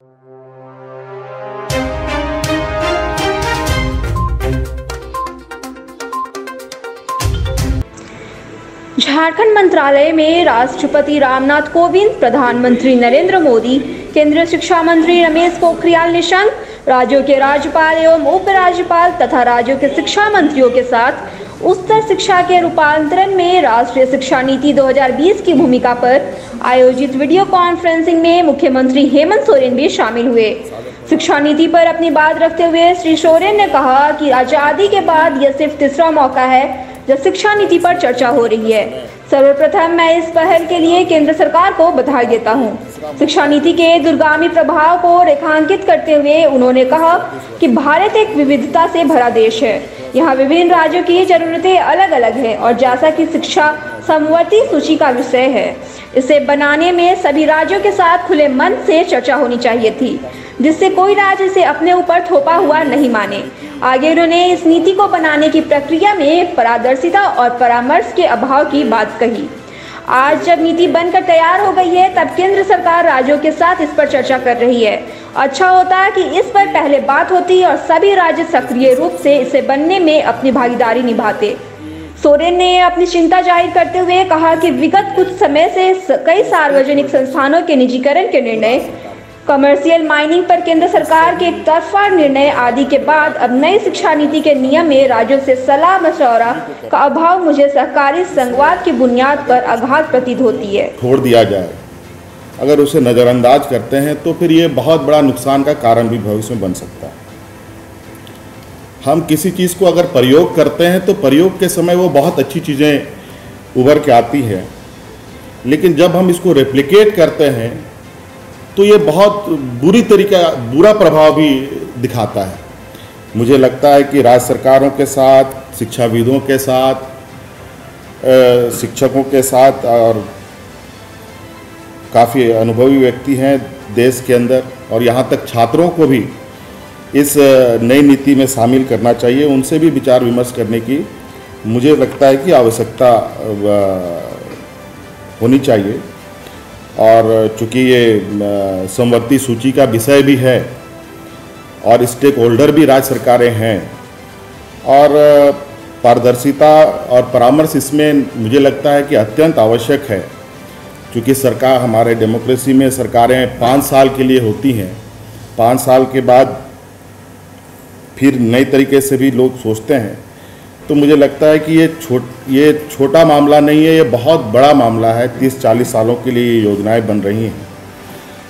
झारखंड मंत्रालय में राष्ट्रपति रामनाथ कोविंद, प्रधानमंत्री नरेंद्र मोदी, केंद्रीय शिक्षा मंत्री रमेश पोखरियाल निशंक, राज्यों के राज्यपाल एवं उपराज्यपाल तथा राज्यों के शिक्षा मंत्रियों के साथ उच्चतर शिक्षा के रूपांतरण में राष्ट्रीय शिक्षा नीति 2020 की भूमिका पर आयोजित वीडियो कॉन्फ्रेंसिंग में मुख्यमंत्री हेमंत सोरेन भी शामिल हुए। शिक्षा नीति पर अपनी बात रखते हुए श्री सोरेन ने कहा कि आजादी के बाद यह सिर्फ तीसरा मौका है जब शिक्षा नीति पर चर्चा हो रही है। सर्वप्रथम मैं इस पहल के लिए केंद्र सरकार को बधाई देता हूं। शिक्षा नीति के दूरगामी प्रभाव को रेखांकित करते हुए उन्होंने कहा कि भारत एक विविधता से भरा देश है। यहाँ विभिन्न राज्यों की जरूरतें अलग अलग हैं और जैसा कि शिक्षा समवर्ती सूची का विषय है, इसे बनाने में सभी राज्यों के साथ खुले मन से चर्चा होनी चाहिए थी, जिससे कोई राज्य इसे अपने ऊपर थोपा हुआ नहीं माने। आगे उन्होंने इस नीति को बनाने की प्रक्रिया में पारदर्शिता और परामर्श के अभाव की बात कही। आज जब नीति बनकर तैयार हो गई है, तब केंद्र सरकार राज्यों के साथ इस पर चर्चा कर रही है। अच्छा होता कि इस पर पहले बात होती और सभी राज्य सक्रिय रूप से इसे बनने में अपनी भागीदारी निभाते। सोरेन ने अपनी चिंता जाहिर करते हुए कहा कि विगत कुछ समय से कई सार्वजनिक संस्थानों के निजीकरण के निर्णय, कमर्शियल माइनिंग पर केंद्र सरकार के एकतरफा निर्णय आदि के बाद अब नई शिक्षा नीति के नियम में राज्यों से सलाह मशवरा का अभाव मुझे सहकारी संघवाद की बुनियाद पर आघात प्रतीत होती है। छोड़ दिया जाए, अगर उसे नज़रअंदाज करते हैं तो फिर ये बहुत बड़ा नुकसान का कारण भी भविष्य में बन सकता है। हम किसी चीज़ को अगर प्रयोग करते हैं तो प्रयोग के समय वो बहुत अच्छी चीज़ें उभर के आती है, लेकिन जब हम इसको रेप्लिकेट करते हैं तो ये बहुत बुरा प्रभाव भी दिखाता है। मुझे लगता है कि राज्य सरकारों के साथ, शिक्षाविदों के साथ, शिक्षकों के साथ और काफ़ी अनुभवी व्यक्ति हैं देश के अंदर, और यहाँ तक छात्रों को भी इस नई नीति में शामिल करना चाहिए। उनसे भी विचार विमर्श करने की मुझे लगता है कि आवश्यकता होनी चाहिए। और चूँकि ये समवर्ती सूची का विषय भी है और स्टेक होल्डर भी राज्य सरकारें हैं, और पारदर्शिता और परामर्श इसमें मुझे लगता है कि अत्यंत आवश्यक है। क्योंकि सरकार, हमारे डेमोक्रेसी में सरकारें 5 साल के लिए होती हैं। 5 साल के बाद फिर नई तरीके से भी लोग सोचते हैं। तो मुझे लगता है कि ये छोटा मामला नहीं है, ये बहुत बड़ा मामला है। 30-40 सालों के लिए ये योजनाएं बन रही हैं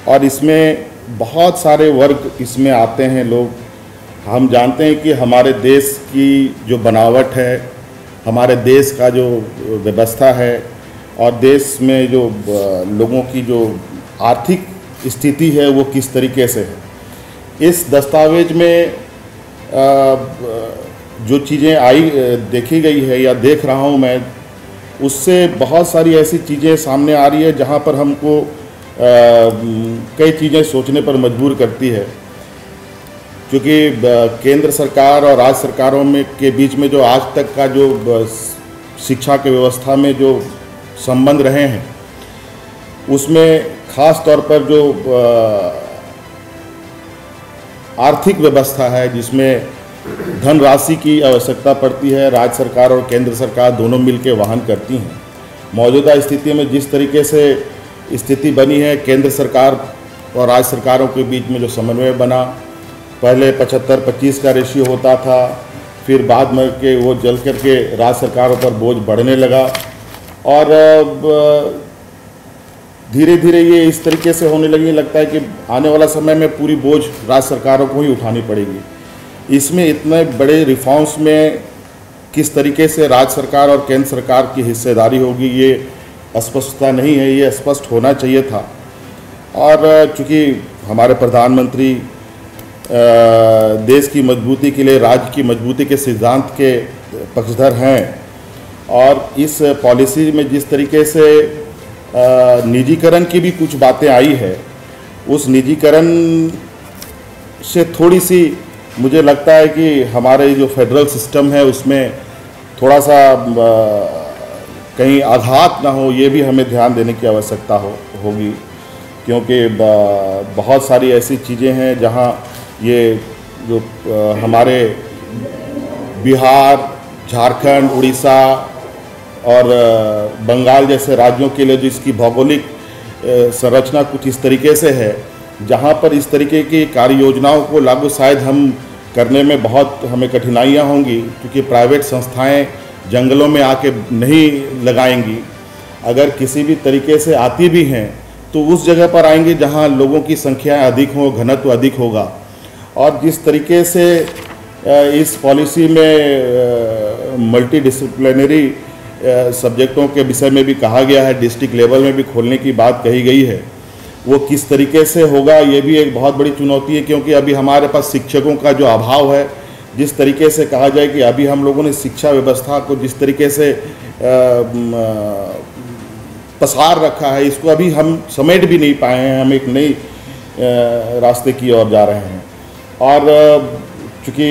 और इसमें बहुत सारे वर्ग इसमें आते हैं लोग। हम जानते हैं कि हमारे देश की जो बनावट है, हमारे देश का जो व्यवस्था है और देश में जो लोगों की जो आर्थिक स्थिति है वो किस तरीके से है। इस दस्तावेज में जो चीज़ें देखी गई है या देख रहा हूँ मैं, उससे बहुत सारी ऐसी चीज़ें सामने आ रही है जहाँ पर हमको कई चीज़ें सोचने पर मजबूर करती है। क्योंकि केंद्र सरकार और राज्य सरकारों में के बीच में जो आज तक का जो शिक्षा के व्यवस्था में जो संबंध रहे हैं, उसमें खास तौर पर जो आर्थिक व्यवस्था है जिसमें धनराशि की आवश्यकता पड़ती है, राज्य सरकार और केंद्र सरकार दोनों मिलकर वहन करती हैं। मौजूदा स्थिति में जिस तरीके से स्थिति बनी है, केंद्र सरकार और राज्य सरकारों के बीच में जो समन्वय बना, पहले 75-25 का रेशियो होता था, फिर बाद में के वो जल करके राज्य सरकारों पर बोझ बढ़ने लगा और धीरे धीरे ये इस तरीके से होने लगी। लगता है कि आने वाला समय में पूरी बोझ राज्य सरकारों को ही उठानी पड़ेगी। इसमें इतने बड़े रिफॉर्म्स में किस तरीके से राज्य सरकार और केंद्र सरकार की हिस्सेदारी होगी, ये स्पष्टता नहीं है, ये स्पष्ट होना चाहिए था। और चूँकि हमारे प्रधानमंत्री देश की मजबूती के लिए राज्य की मजबूती के सिद्धांत के पक्षधर हैं और इस पॉलिसी में जिस तरीके से निजीकरण की भी कुछ बातें आई है, उस निजीकरण से थोड़ी सी मुझे लगता है कि हमारे जो फेडरल सिस्टम है उसमें थोड़ा सा कहीं आघात ना हो, ये भी हमें ध्यान देने की आवश्यकता होगी। क्योंकि बहुत सारी ऐसी चीज़ें हैं जहां ये जो हमारे बिहार, झारखंड, उड़ीसा और बंगाल जैसे राज्यों के लिए जो इसकी भौगोलिक संरचना कुछ इस तरीके से है, जहां पर इस तरीके की कार्य योजनाओं को लागू शायद हम करने में बहुत हमें कठिनाइयां होंगी, क्योंकि प्राइवेट संस्थाएं जंगलों में आके नहीं लगाएंगी। अगर किसी भी तरीके से आती भी हैं तो उस जगह पर आएंगे जहां लोगों की संख्या अधिक हो, घनत्व अधिक होगा। और जिस तरीके से इस पॉलिसी में मल्टी डिसिप्लिनरी सब्जेक्टों के विषय में भी कहा गया है, डिस्ट्रिक्ट लेवल में भी खोलने की बात कही गई है, वो किस तरीके से होगा ये भी एक बहुत बड़ी चुनौती है। क्योंकि अभी हमारे पास शिक्षकों का जो अभाव है, जिस तरीके से कहा जाए कि अभी हम लोगों ने शिक्षा व्यवस्था को जिस तरीके से पसार रखा है, इसको अभी हम समेट भी नहीं पाए हैं। हम एक नई रास्ते की ओर जा रहे हैं। और चूँकि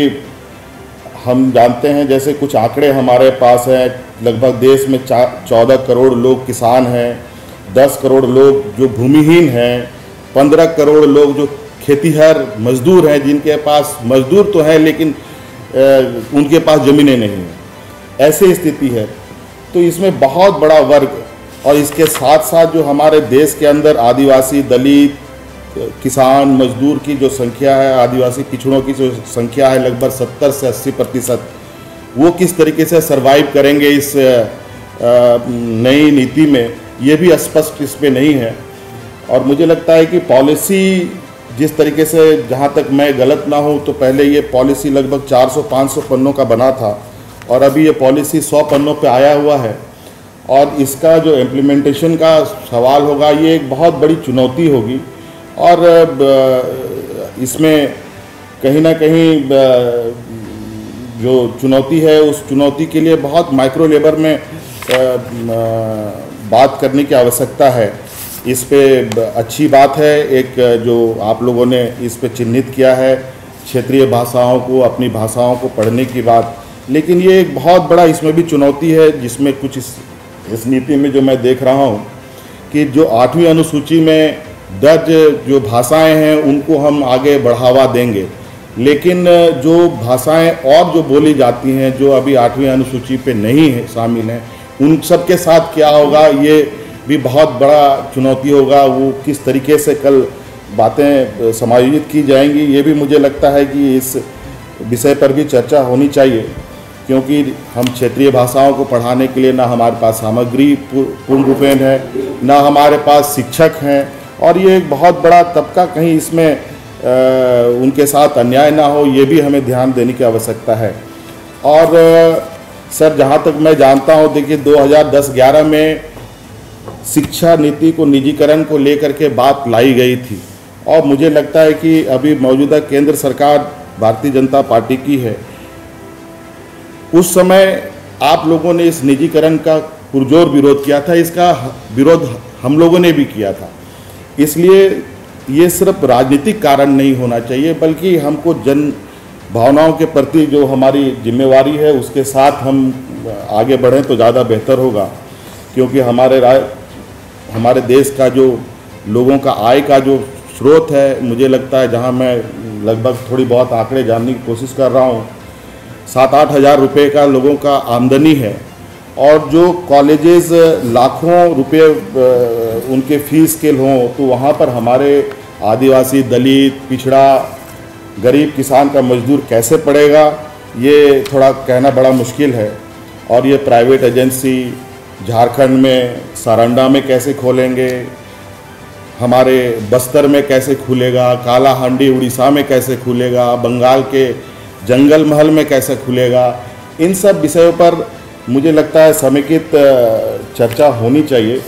हम जानते हैं, जैसे कुछ आंकड़े हमारे पास हैं, लगभग देश में 14 करोड़ लोग किसान हैं, 10 करोड़ लोग जो भूमिहीन हैं, 15 करोड़ लोग जो खेतीहर मजदूर हैं, जिनके पास मजदूर तो है लेकिन उनके पास ज़मीनें नहीं हैं। ऐसी स्थिति है। तो इसमें बहुत बड़ा वर्ग, और इसके साथ साथ जो हमारे देश के अंदर आदिवासी, दलित, किसान, मजदूर की जो संख्या है, आदिवासी पिछड़ों की जो संख्या है लगभग 70 से 80%, वो किस तरीके से सरवाइव करेंगे इस नई नीति में, ये भी स्पष्ट इसमें नहीं है। और मुझे लगता है कि पॉलिसी जिस तरीके से, जहाँ तक मैं गलत ना हूँ, तो पहले ये पॉलिसी लगभग 400-500 पन्नों का बना था और अभी ये पॉलिसी 100 पन्नों पे आया हुआ है। और इसका जो इम्प्लीमेंटेशन का सवाल होगा, ये एक बहुत बड़ी चुनौती होगी। और इसमें कहीं ना कहीं जो चुनौती है, उस चुनौती के लिए बहुत माइक्रो लेवल में बात करने की आवश्यकता है। इस पे अच्छी बात है एक जो आप लोगों ने इस पे चिन्हित किया है, क्षेत्रीय भाषाओं को, अपनी भाषाओं को पढ़ने की बात। लेकिन ये एक बहुत बड़ा इसमें भी चुनौती है, जिसमें कुछ इस नीति में जो मैं देख रहा हूँ कि जो 8वीं अनुसूची में दर्ज जो भाषाएं हैं उनको हम आगे बढ़ावा देंगे, लेकिन जो भाषाएं और जो बोली जाती हैं जो अभी 8वीं अनुसूची पे नहीं है, शामिल हैं, उन सब के साथ क्या होगा, ये भी बहुत बड़ा चुनौती होगा। वो किस तरीके से कल बातें समायोजित की जाएंगी, ये भी मुझे लगता है कि इस विषय पर भी चर्चा होनी चाहिए। क्योंकि हम क्षेत्रीय भाषाओं को पढ़ाने के लिए ना हमारे पास सामग्री पूर्ण रूपेण है, ना हमारे पास शिक्षक हैं, और ये एक बहुत बड़ा तबका, कहीं इसमें उनके साथ अन्याय ना हो, ये भी हमें ध्यान देने की आवश्यकता है। और सर, जहाँ तक मैं जानता हूँ, देखिए 2010-11 में शिक्षा नीति को निजीकरण को लेकर के बात लाई गई थी, और मुझे लगता है कि अभी मौजूदा केंद्र सरकार भारतीय जनता पार्टी की है। उस समय आप लोगों ने इस निजीकरण का पुरजोर विरोध किया था, इसका विरोध हम लोगों ने भी किया था। इसलिए ये सिर्फ राजनीतिक कारण नहीं होना चाहिए, बल्कि हमको जन भावनाओं के प्रति जो हमारी जिम्मेवारी है उसके साथ हम आगे बढ़ें तो ज़्यादा बेहतर होगा। क्योंकि हमारे देश का जो लोगों का आय का जो स्रोत है, मुझे लगता है, जहां मैं लगभग थोड़ी बहुत आंकड़े जानने की कोशिश कर रहा हूं, 7-8 हज़ार रुपये का लोगों का आमदनी है। और जो कॉलेजेस लाखों रुपये उनके फीस के हों, तो वहाँ पर हमारे आदिवासी, दलित, पिछड़ा, गरीब किसान का मजदूर कैसे पड़ेगा, ये थोड़ा कहना बड़ा मुश्किल है। और ये प्राइवेट एजेंसी झारखंड में सारंडा में कैसे खोलेंगे, हमारे बस्तर में कैसे खुलेगा, कालाहांडी उड़ीसा में कैसे खुलेगा, बंगाल के जंगल महल में कैसे खुलेगा, इन सब विषयों पर मुझे लगता है समेकित चर्चा होनी चाहिए।